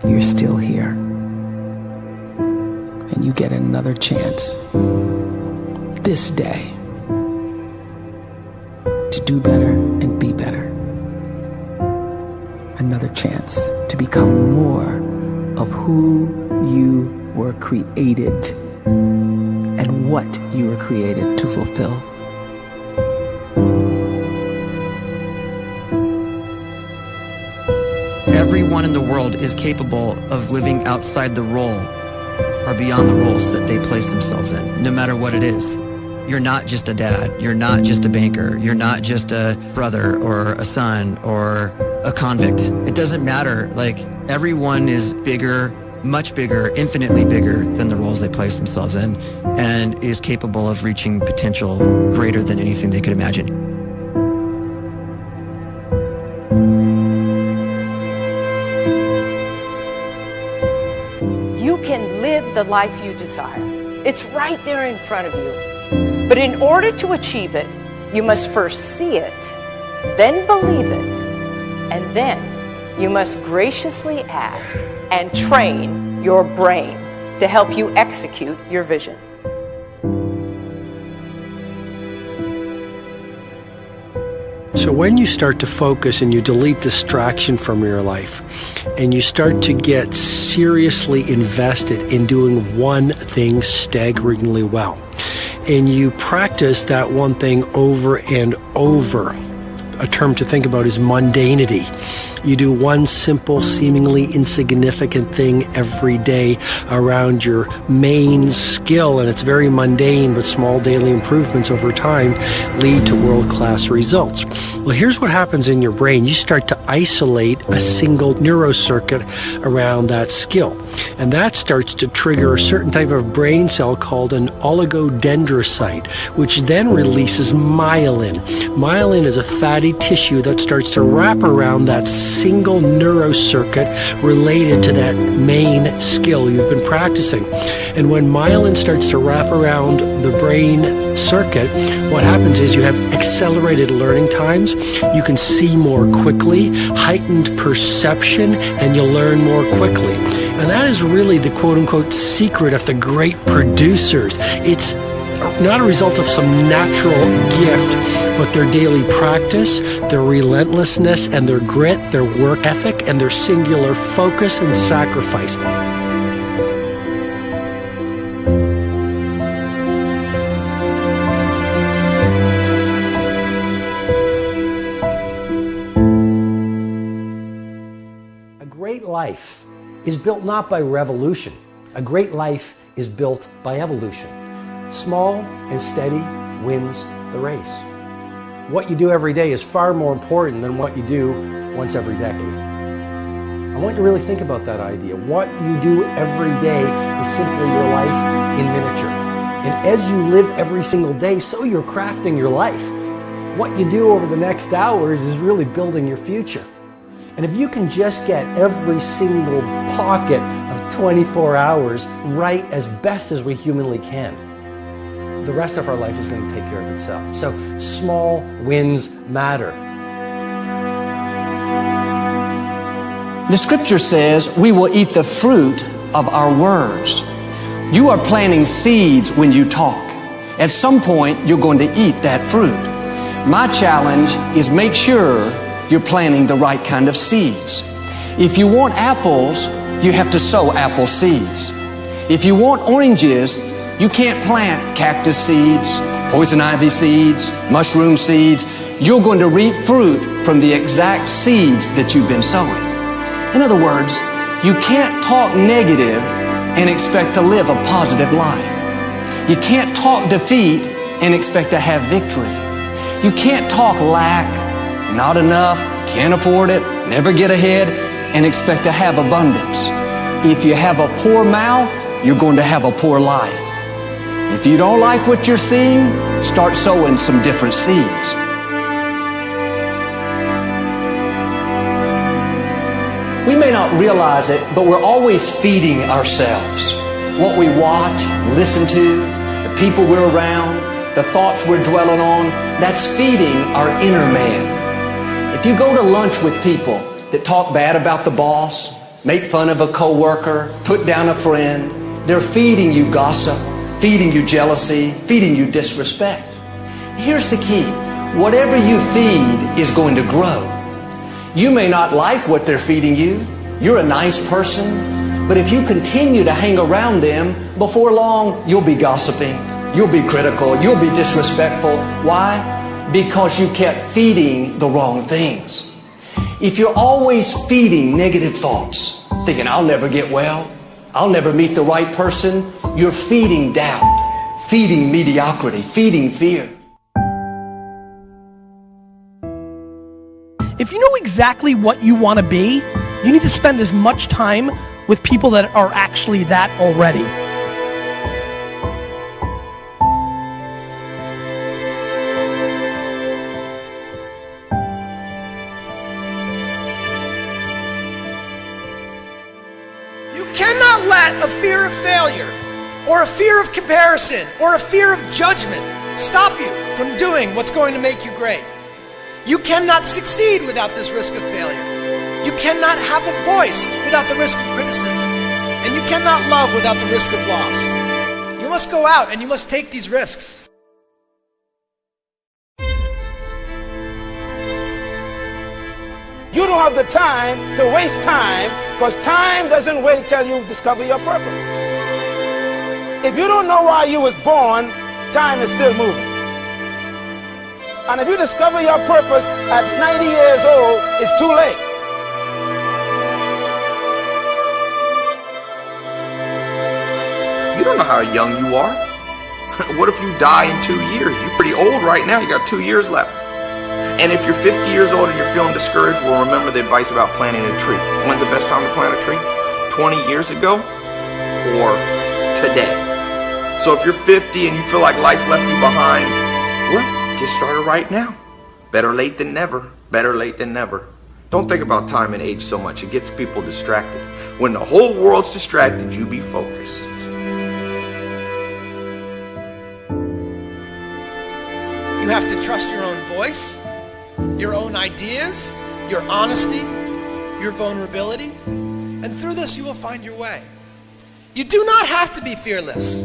you're still here. And you get another chance this day to do better and be better. Another chance to become more of who you were created and what you were created to fulfill. Everyone in the world is capable of living outside the role or beyond the roles that they place themselves in, no matter what it is. You're not just a dad, you're not just a banker, you're not just a brother or a son or a convict. It doesn't matter. Like, everyone is bigger, much bigger, infinitely bigger than the roles they place themselves in, and is capable of reaching potential greater than anything they could imagine. You can live the life you desire. It's right there in front of you. But in order to achieve it, you must first see it, then believe it, and then you must graciously ask and train your brain to help you execute your vision. So when you start to focus and you delete distraction from your life, and you start to get seriously invested in doing one thing staggeringly well, and you practice that one thing over and over, a term to think about is mundanity. You do one simple, seemingly insignificant thing every day around your main skill, and it's very mundane, but small daily improvements over time lead to world-class results. Well, here's what happens in your brain. You start to isolate a single neurocircuit around that skill, and that starts to trigger a certain type of brain cell called an oligodendrocyte, which then releases myelin. Myelin is a fatty tissue that starts to wrap around that single neurocircuit related to that main skill you've been practicing. And when myelin starts to wrap around the brain circuit, what happens is you have accelerated learning times, you can see more quickly, heightened perception, and you'll learn more quickly. And that is really the quote-unquote secret of the great producers. It's not a result of some natural gift, but their daily practice, their relentlessness and their grit, their work ethic, and their singular focus and sacrifice. A great life is built not by revolution. A great life is built by evolution. Small and steady wins the race. What you do every day is far more important than what you do once every decade. I want you to really think about that idea. What you do every day is simply your life in miniature. And as you live every single day, so you're crafting your life. What you do over the next hours is really building your future. And if you can just get every single pocket of 24 hours right as best as we humanly can, the rest of our life is going to take care of itself. So small wins matter. The scripture says we will eat the fruit of our words. You are planting seeds when you talk. At some point, you're going to eat that fruit. My challenge is make sure you're planting the right kind of seeds. If you want apples, you have to sow apple seeds. If you want oranges, you can't plant cactus seeds, poison ivy seeds, mushroom seeds. You're going to reap fruit from the exact seeds that you've been sowing. In other words, you can't talk negative and expect to live a positive life. You can't talk defeat and expect to have victory. You can't talk lack, not enough, can't afford it, never get ahead, and expect to have abundance. If you have a poor mouth, you're going to have a poor life. If you don't like what you're seeing, start sowing some different seeds. We may not realize it, but we're always feeding ourselves. What we watch, listen to, the people we're around, the thoughts we're dwelling on, that's feeding our inner man. If you go to lunch with people that talk bad about the boss, make fun of a coworker, put down a friend. They're feeding you gossip, feeding you jealousy, feeding you disrespect. Here's the key. Whatever you feed is going to grow. You may not like what they're feeding you. You're a nice person. But if you continue to hang around them, before long, you'll be gossiping. You'll be critical. You'll be disrespectful. Why? Because you kept feeding the wrong things. If you're always feeding negative thoughts, thinking, I'll never get well, I'll never meet the right person, you're feeding doubt, feeding mediocrity, feeding fear. If you know exactly what you want to be, you need to spend as much time with people that are actually that already. You cannot let a fear of failure, or a fear of comparison, or a fear of judgment stop you from doing what's going to make you great. You cannot succeed without this risk of failure. You cannot have a voice without the risk of criticism. And you cannot love without the risk of loss. You must go out and you must take these risks. You don't have the time to waste time, because time doesn't wait till you discover your purpose. If you don't know why you was born, time is still moving. And if you discover your purpose at 90 years old, it's too late. You don't know how young you are. What if you die in 2 years? You're pretty old right now. You got 2 years left. And if you're 50 years old and you're feeling discouraged, well, remember the advice about planting a tree. When's the best time to plant a tree? 20 years ago or today? So if you're 50 and you feel like life left you behind, well, get started right now. Better late than never. Better late than never. Don't think about time and age so much. It gets people distracted. When the whole world's distracted, you be focused. You have to trust your own voice, your own ideas, your honesty, your vulnerability, and through this you will find your way. You do not have to be fearless.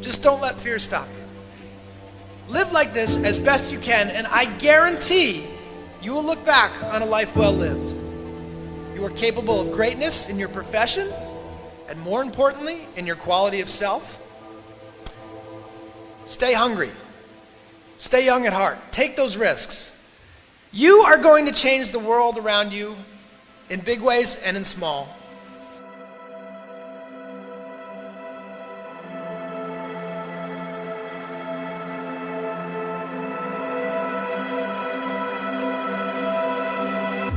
Just don't let fear stop you. Live like this as best you can, and I guarantee you will look back on a life well lived. You are capable of greatness in your profession, and more importantly, in your quality of self. Stay hungry. Stay young at heart. Take those risks. You are going to change the world around you in big ways and in small.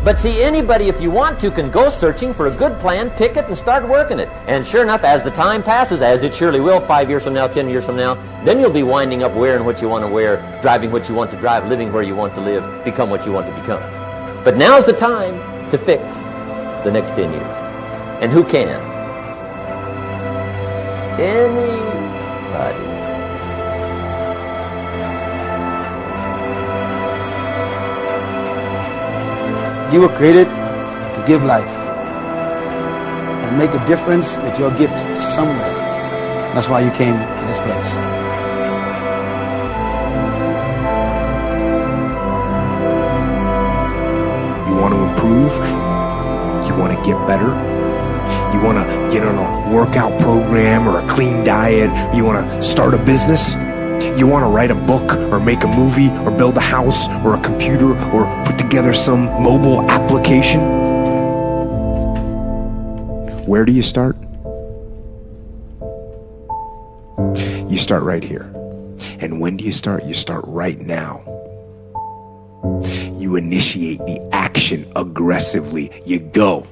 But see, anybody, if you want to, can go searching for a good plan, pick it, and start working it. And sure enough, as the time passes, as it surely will, 5 years from now, 10 years from now, then you'll be winding up wearing what you want to wear, driving what you want to drive, living where you want to live, become what you want to become. But now's the time to fix the next 10 years. And who can? Anybody. You were created to give life and make a difference with your gift somewhere. That's why you came to this place. You want to improve? You want to get better? You want to get on a workout program or a clean diet? You want to start a business? You want to write a book or make a movie or build a house or a computer or put together some mobile application? Where do you start? You start right here. And when do you start? You start right now. You initiate the action aggressively. You go.